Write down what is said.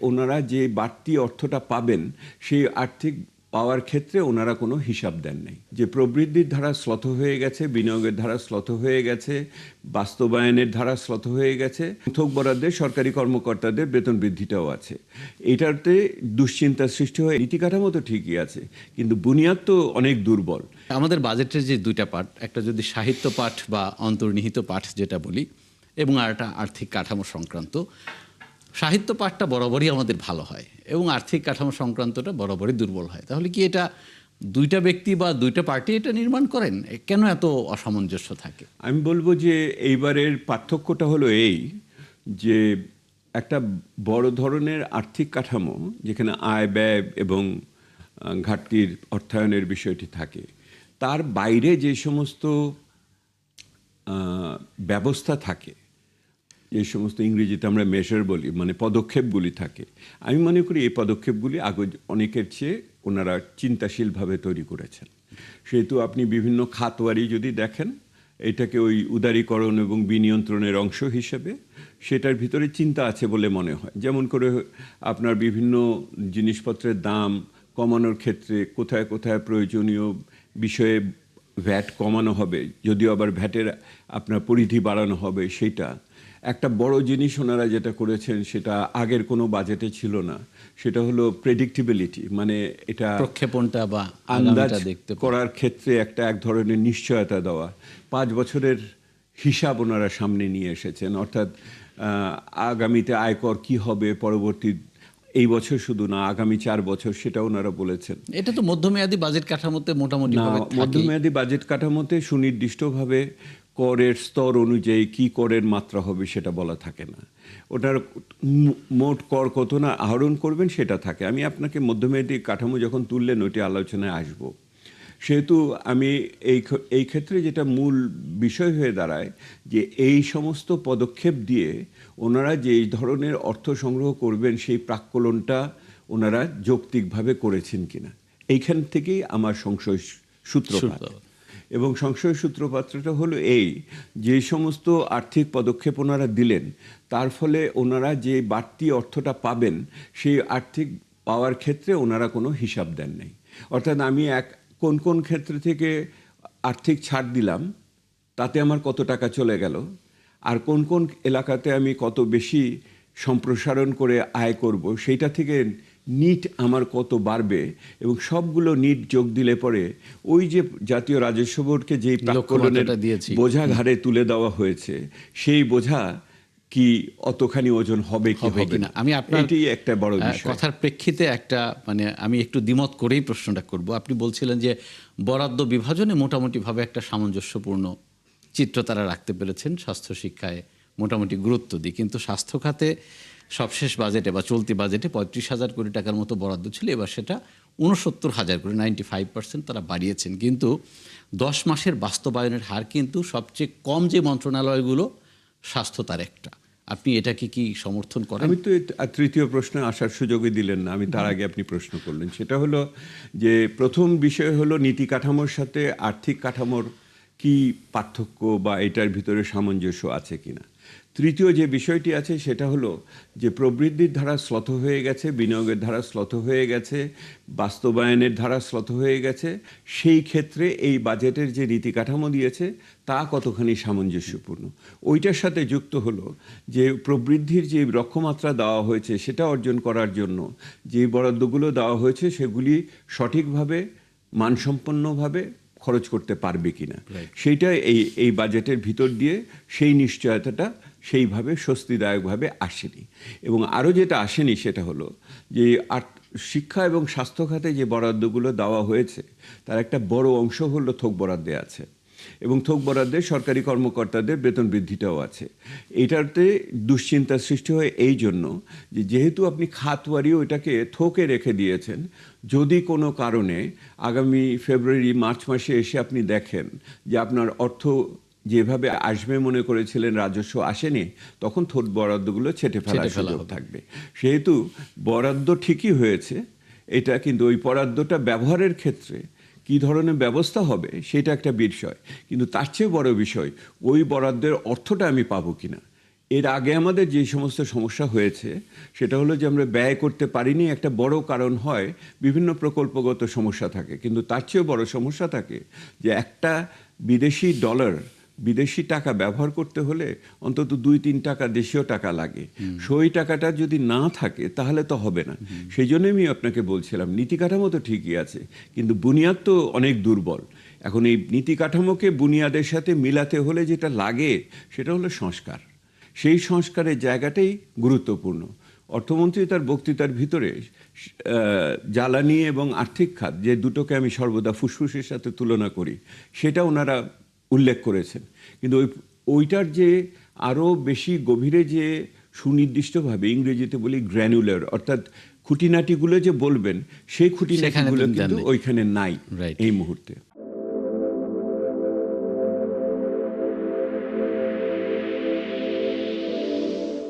ওনারা যে বাড়তি অর্থটা পাবেন সেই আর্থিক পাওয়ার ক্ষেত্রে ওনারা কোনো হিসাব দেন নাই। যে প্রবৃদ্ধির ধারা শ্লথ হয়ে গেছে, বিনিয়োগের ধারা শ্লথ হয়ে গেছে, বাস্তবায়নের ধারা শ্লথ হয়ে গেছে, থোক বরাদ্দে সরকারি কর্মকর্তাদের বেতন বৃদ্ধিটাও আছে। এটাতে দুশ্চিন্তার সৃষ্টি হয়। নীতি কাঠামো তো ঠিকই আছে, কিন্তু বুনিয়াদ তো অনেক দুর্বল। আমাদের বাজেটের যে দুইটা পার্ট, একটা যদি সাহিত্য পাঠ বা অন্তর্নিহিত পাঠ যেটা বলি, এবং আর একটা আর্থিক কাঠামো সংক্রান্ত। সাহিত্য পাঠটা বরাবরই আমাদের ভালো হয় এবং আর্থিক কাঠামো সংক্রান্তটা বরাবরই দুর্বল হয়। তাহলে কি এটা দুইটা ব্যক্তি বা দুইটা পার্টি এটা নির্মাণ করেন? কেন এত অসামঞ্জস্য থাকে? আমি বলবো যে এইবারের পার্থক্যটা হলো এই, যে একটা বড় ধরনের আর্থিক কাঠামো যেখানে আয় ব্যয় এবং ঘাটতির অর্থায়নের বিষয়টি থাকে, তার বাইরে যে সমস্ত ব্যবস্থা থাকে, যে সমস্ত ইংরেজিতে আমরা মেজার বলি, মানে পদক্ষেপগুলি থাকে, আমি মনে করি এই পদক্ষেপগুলি আগে অনেকের চেয়ে ওনারা চিন্তাশীলভাবে তৈরি করেছেন। সেহেতু আপনি বিভিন্ন খাতওয়ারি যদি দেখেন, এটাকে ওই উদারীকরণ এবং বিনিয়ন্ত্রণের অংশ হিসেবে সেটার ভিতরে চিন্তা আছে বলে মনে হয়। যেমন করে আপনার বিভিন্ন জিনিসপত্রের দাম কমানোর ক্ষেত্রে কোথায় কোথায় প্রয়োজনীয় বিষয়ে ভ্যাট কমানো হবে, যদিও আবার ভ্যাটের আপনার পরিধি বাড়ানো হবে। সেইটা একটা বড় জিনিস ওনারা যেটা করেছেন, সেটা আগের কোনো বাজেটে ছিল না। সেটা হলো প্রেডিক্টেবিলিটি, মানে এটা প্রক্ষেপণটা বা আন্দাজ দেখতে করার ক্ষেত্রে এক ধরনের নিশ্চয়তা দেওয়া। 5 বছরের হিসাব ওনারা সামনে নিয়ে এসেছেন, অর্থাৎ আগামীতে আয়কর কি হবে পরবর্তী, এই বছর শুধু না, আগামী 4 বছর, সেটা ওনারা বলেছেন। এটা তো মধ্যমেয়াদী বাজেট কাঠামোতে মোটামুটি না, মধ্যমেয়াদী বাজেট কাঠামোতে সুনির্দিষ্টভাবে করের স্তর অনুযায়ী কি করের মাত্রা হবে সেটা বলা থাকে না। ওটার মোট কর কত না আহরণ করবেন সেটা থাকে। আমি আপনাকে মধ্যমেয়াদী কাঠামো যখন তুললেন ওইটি আলোচনায় আসব। সেহেতু আমি এই ক্ষেত্রে যেটা মূল বিষয় হয়ে দাঁড়ায়, যে এই সমস্ত পদক্ষেপ দিয়ে ওনারা যে এই ধরনের অর্থ সংগ্রহ করবেন সেই প্রাক্কলনটা ওনারা যৌক্তিকভাবে করেছেন কিনা, এইখান থেকেই আমার সংশয় সূত্রপাত। এবং সংশয় সূত্রপাতটা হলো এই, যে সমস্ত আর্থিক পদক্ষেপ ওনারা দিলেন তার ফলে ওনারা যে বাড়তি অর্থটা পাবেন সেই আর্থিক পাওয়ার ক্ষেত্রে ওনারা কোনো হিসাব দেন নাই। অর্থাৎ আমি কোন কোন ক্ষেত্র থেকে আর্থিক ছাড় দিলাম, তাতে আমার কত টাকা চলে গেল, আর কোন কোন এলাকাতে আমি কত বেশি সম্প্রসারণ করে আয় করব, সেইটা থেকে নিট আমার কত বাড়বে, এবং সবগুলো নিট যোগ দিলে পরে ওই যে জাতীয় রাজস্ব বোর্ডকে যেই প্রাক্কলনের বোঝা ঘাড়ে তুলে দেওয়া হয়েছে, সেই বোঝা কি অতখানি ওজন হবে কি হবে না, আমি আপনার এটাই একটা বড় বিষয়। কথার প্রেক্ষিতে একটা আমি একটু দ্বিমত করেই প্রশ্নটা করব। আপনি বলছিলেন যে বরাদ্দ বিভাজনে মোটামুটিভাবে একটা সামঞ্জস্যপূর্ণ চিত্র তারা রাখতে পেরেছেন, স্বাস্থ্য শিক্ষায় মোটামুটি গুরুত্ব দিই, কিন্তু স্বাস্থ্য খাতে সবশেষ বাজেটে বা চলতি বাজেটে 35,000 কোটি টাকার মতো বরাদ্দ ছিল, এবার সেটা 69,000 কোটি, 95% তারা বাড়িয়েছেন। কিন্তু 10 মাসের বাস্তবায়নের হার কিন্তু সবচেয়ে কম যে মন্ত্রণালয়গুলো, স্বাস্থ্য তার একটা। আপনি এটাকে কি সমর্থন করেন? আমি তো তৃতীয় প্রশ্নে আসার সুযোগই দিলেন না, আমি তার আগে আপনি প্রশ্ন করলেন। সেটা হলো যে প্রথম বিষয় হলো নীতি কাঠামোর সাথে আর্থিক কাঠামোর কি পার্থক্য বা এটার ভিতরে সামঞ্জস্য আছে কিনা। তৃতীয় যে বিষয়টি আছে সেটা হলো যে প্রবৃদ্ধির ধারা শ্লথ হয়ে গেছে, বিনিয়োগের ধারা শ্লথ হয়ে গেছে, বাস্তবায়নের ধারা শ্লথ হয়ে গেছে। সেই ক্ষেত্রে এই বাজেটের যে নীতি কাঠামো দিয়েছে তা কতখানি সামঞ্জস্যপূর্ণ, ওইটার সাথে যুক্ত হলো যে প্রবৃদ্ধির যে লক্ষ্যমাত্রা দেওয়া হয়েছে সেটা অর্জন করার জন্য যে বরাদ্দগুলো দেওয়া হয়েছে সেগুলি সঠিকভাবে মানসম্পন্নভাবে খরচ করতে পারবে কিনা, সেইটা এই বাজেটের ভিতর দিয়ে সেই নিশ্চয়তাটা সেইভাবে স্বস্তিদায়কভাবে আসেনি। এবং আরও যেটা আসেনি সেটা হলো যে শিক্ষা এবং স্বাস্থ্য খাতে যে বরাদ্দগুলো দেওয়া হয়েছে তার একটা বড় অংশ হলো থোক বরাদ্দে আছে, এবং থোক বরাদ্দে সরকারি কর্মকর্তাদের বেতন বৃদ্ধিটাও আছে। এটাতে দুশ্চিন্তার সৃষ্টি হয় এই জন্য যে যেহেতু আপনি খাতওয়ারি ওইটাকে থোকে রেখে দিয়েছেন, যদি কোনো কারণে আগামী ফেব্রুয়ারি মার্চ মাসে এসে আপনি দেখেন যে আপনার অর্থ যেভাবে আসবে মনে করেছিলেন রাজস্ব আসেনি, তখন থোক বরাদ্দগুলো ছেটে ফেলার সুযোগ থাকবে। সেহেতু বরাদ্দ ঠিকই হয়েছে, এটা কিন্তু ওই বরাদ্দটা ব্যবহারের ক্ষেত্রে কি ধরনের ব্যবস্থা হবে সেটা একটা বিষয়, কিন্তু তার চেয়ে বড় বিষয় ওই বরাদ্দের অর্থটা আমি পাবো কিনা। এর আগে আমাদের যে সমস্ত সমস্যা হয়েছে সেটা হলো যে আমরা ব্যয় করতে পারিনি। একটা বড় কারণ হয় বিভিন্ন প্রকল্পগত সমস্যা থাকে, কিন্তু তার চেয়েও বড় সমস্যা থাকে যে একটা বিদেশি ডলার, বিদেশি টাকা ব্যবহার করতে হলে অন্তত 2-3 টাকা দেশীয় টাকা লাগে। সেই টাকাটা যদি না থাকে তাহলে তো হবে না। সেই জন্যই আমি আপনাকে বলছিলাম নীতি কাঠামো তো ঠিকই আছে, কিন্তু বুনিয়াদ তো অনেক দুর্বল। এখন এই নীতি কাঠামোকে বুনিয়াদের সাথে মিলাতে হলে যেটা লাগে সেটা হলো সংস্কার। সেই সংস্কারের জায়গাটাই গুরুত্বপূর্ণ। অর্থমন্ত্রী তার বক্তৃতার ভিতরে জ্বালানি এবং আর্থিক খাত, যে দুটোকে আমি সর্বদা ফুসফুসের সাথে তুলনা করি, সেটা ওনারা উল্লেখ করেছেন। কিন্তু ওইটার যে আরও বেশি গভীরে যে সুনির্দিষ্টভাবে, ইংরেজিতে বলি গ্র্যানুলার, অর্থাৎ খুঁটিনাটিগুলো যে বলবেন সেই খুঁটিনাটিগুলো সেখানে কিন্তু ওইখানে নাই Right. এই মুহূর্তে।